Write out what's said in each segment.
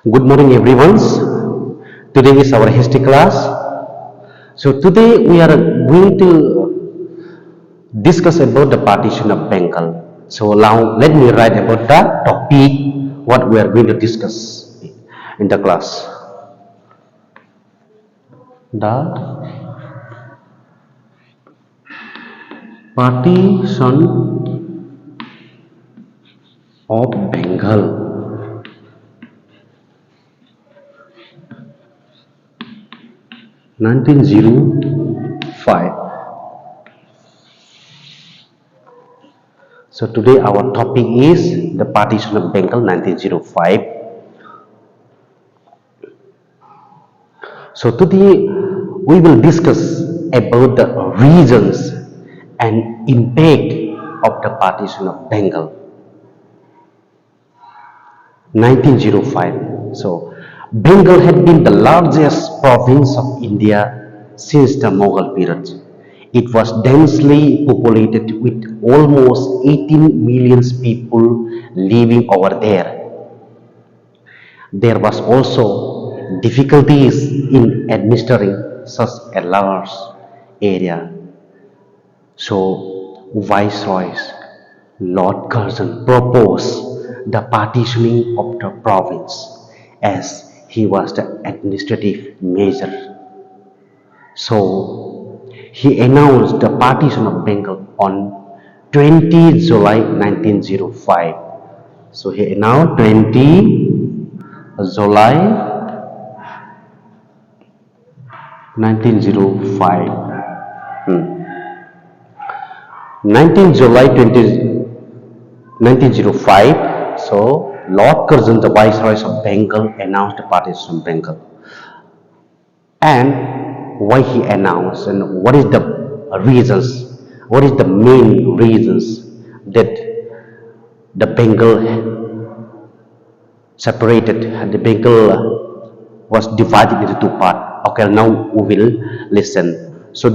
Good morning, everyone. Today is our history class. So today we are going to discuss about the partition of Bengal. So now let me write about the topic what we are going to discuss in the class. The partition of Bengal. 1905. So today our topic is the partition of Bengal 1905. So today we will discuss about the reasons and impact of the partition of Bengal 1905. So Bengal had been the largest province of India since the Mughal period. It was densely populated with almost 18 million people living over there. There was also difficulties in administering such a large area. So Viceroy Lord Curzon proposed the partitioning of the province as he was the administrative measure. So he announced the partition of Bengal on 20 July 1905. So he announced 20 July 1905. 19 July 1905. So Lord Curzon, the Viceroy of Bengal, announced the partition of Bengal. And why he announced and what is the reasons, what is the main reasons that the Bengal separated, the Bengal was divided into two parts. Okay, now we will listen. So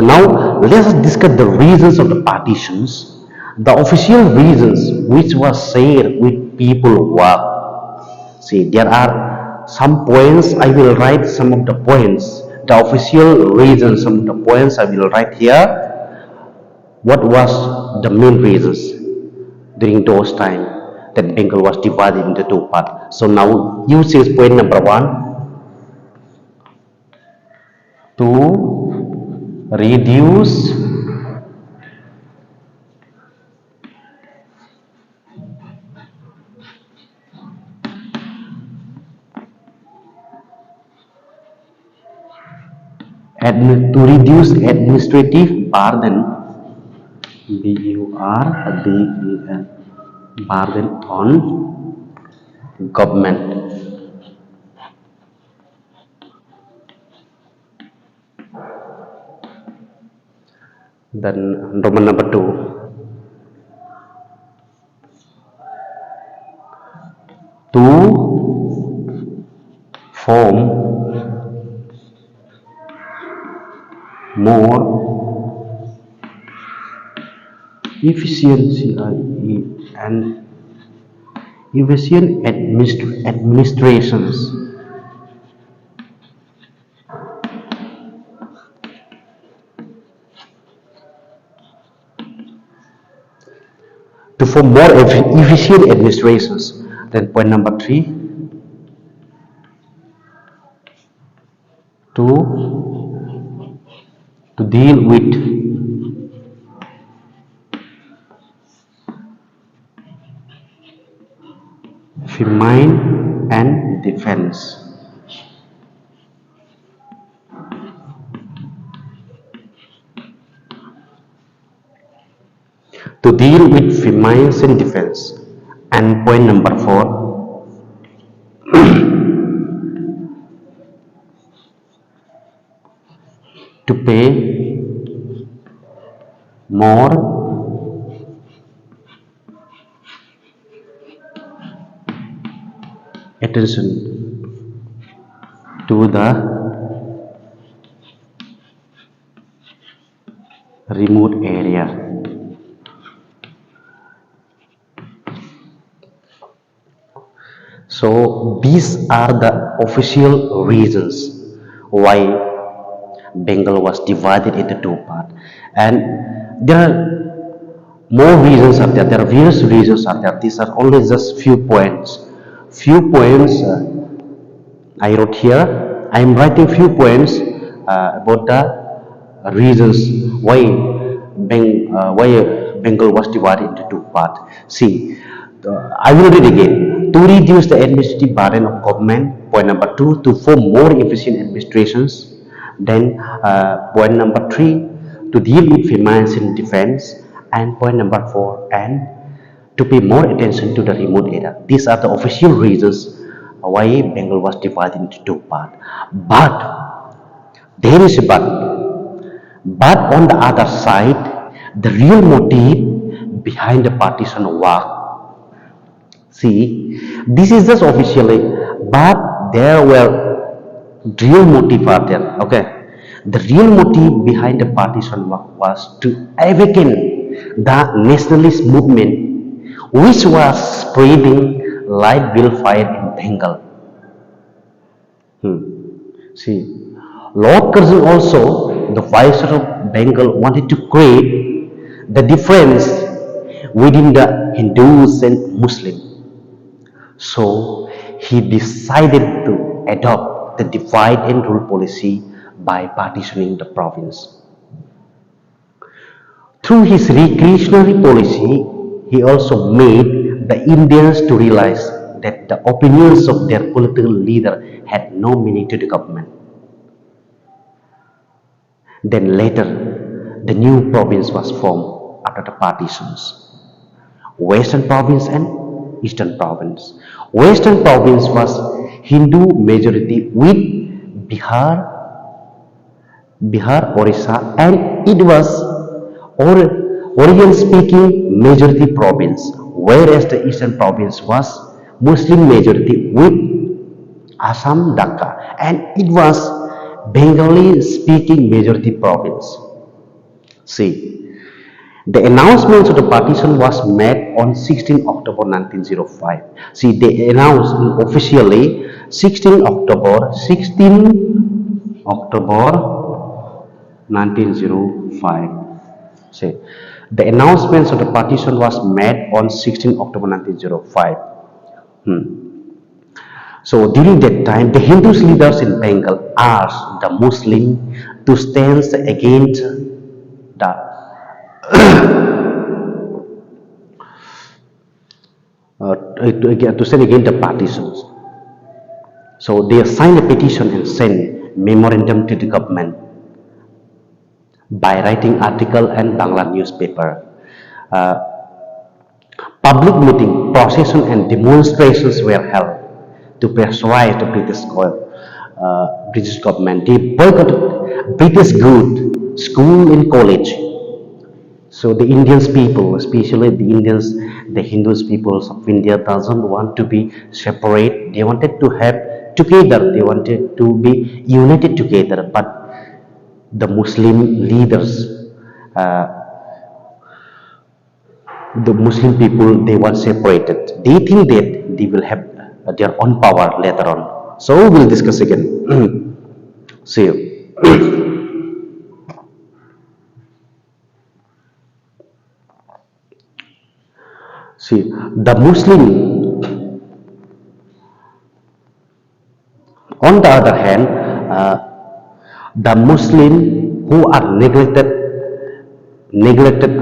now let us discuss the reasons of the partitions. The official reasons which was shared with people were, see, there are some points. I will write some of the points. The official reasons, some of the points I will write here. What was the main reasons during those time that Bengal was divided into two parts? So now you see point number one, to reduce to reduce administrative burden, BURDEN, burden on government. Then Roman number two, to form more efficiency and efficient administrations. To form more efficient administrations. Then point number three, to deal with famine and defense. To deal with famines and defense. And point number four, to pay more attention to the remote area. So these are the official reasons why Bengal was divided into two parts. And there are more reasons are there. There are various reasons are there. These are only just few points. Few points I wrote here. I am writing few points about the reasons why Bengal was divided into two parts. See, I will read again. To reduce the administrative burden of government. Point number two, to form more efficient administrations. Then point number three, to deal with finance and defense. And point number four, and to pay more attention to the remote area. These are the official reasons why Bengal was divided into two parts. But there is a but. But on the other side, the real motive behind the partition war. See, this is just officially, but there were real motive are there. Okay, the real motive behind the partition war was to awaken the nationalist movement, which was spreading like wildfire in Bengal. See, Lord Curzon also, the viceroy of Bengal, wanted to create the difference within the Hindus and Muslims. So he decided to adopt the divide and rule policy by partitioning the province. Through his recreationary policy, he also made the Indians to realize that the opinions of their political leader had no meaning to the government. Then later, the new province was formed after the partitions. Western province and Eastern province. Western province was Hindu majority with Bihar, Orissa, and it was Oriental speaking majority province, whereas the Eastern province was Muslim majority with Assam, Dhaka, and it was Bengali speaking majority province. See, the announcement of the partition was made on 16 October 1905. See, they announced officially 16 October 1905. See, the announcement of the partition was made on 16 October 1905. So during that time, the Hindu leaders in Bengal asked the Muslim to stand against the to stand against the partitions. So they signed a petition and sent memorandum to the government by writing article and Bangla newspaper. Uh, Public meeting, procession and demonstrations were held to persuade the British government. They boycotted British good, school and college. So the Indians people, especially the Indians, the Hindus peoples of India doesn't want to be separate. They wanted to have together. They wanted to be united together. But the Muslim leaders, uh, the Muslim people, they want separated. They think that they will have their own power later on. So we'll discuss again. See you. See, the Muslim, on the other hand, the Muslim who are neglected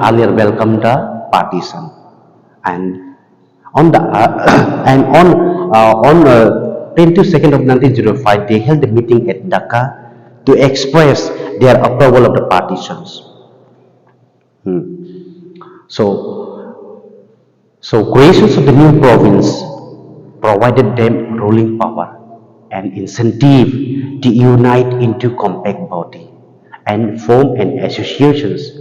earlier welcomed the partition, and on the and on 22nd of 1905 they held a meeting at Dhaka to express their approval of the partitions. So creations of the new province provided them ruling power and incentive to unite into compact body and form an associations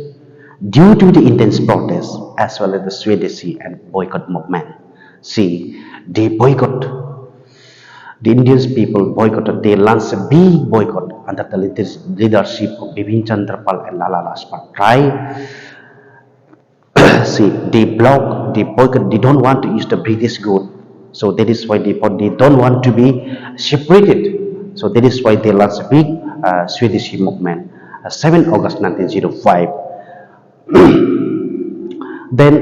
due to the intense protests as well as the Swadeshi and boycott movement. See, they boycott. The Indian people boycotted. They launched a big boycott under the leadership of Bipin Chandra Pal and Lala Lajpat Rai. See, they block, they boycott, they don't want to use the British good. So that is why they don't want to be separated. So that is why they launched a big Swedish movement, 7 August 1905. Then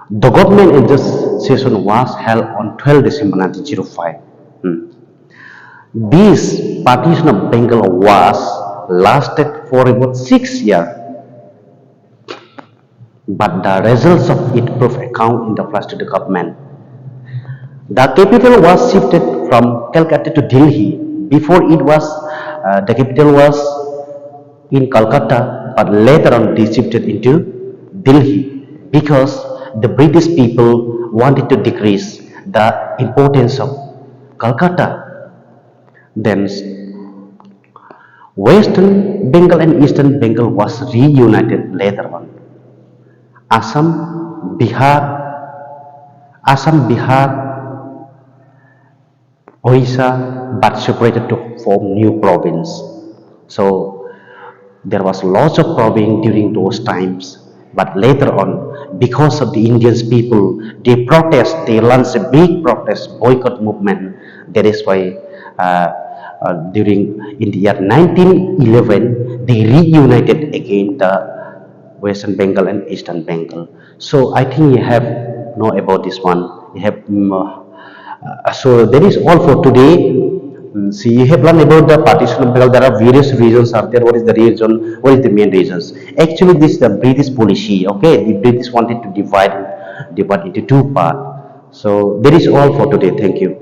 the government in this session was held on 12 December 1905. This partition of Bengal was lasted for about 6 years, but the results of it prove account in the frustrated government. The capital was shifted from Calcutta to Delhi. Before it was, the capital was in Calcutta, but later on they shifted into Delhi because the British people wanted to decrease the importance of Calcutta. Then Western Bengal and Eastern Bengal was reunited later on. Assam, Bihar, Bihar, Orissa, but separated to form new province. So there was lots of problem during those times, but later on, because of the Indians people, they protest, they launched a big protest, boycott movement. That is why during in the year 1911, they reunited again the Western Bengal and Eastern Bengal. So I think you have know about this one. You have so that is all for today. See, you have learned about the partition of Bengal. There are various reasons are there. What is the reason? What is the main reasons? Actually, this is the British policy. Okay, the British wanted to divide into two parts. So that is all for today. Thank you.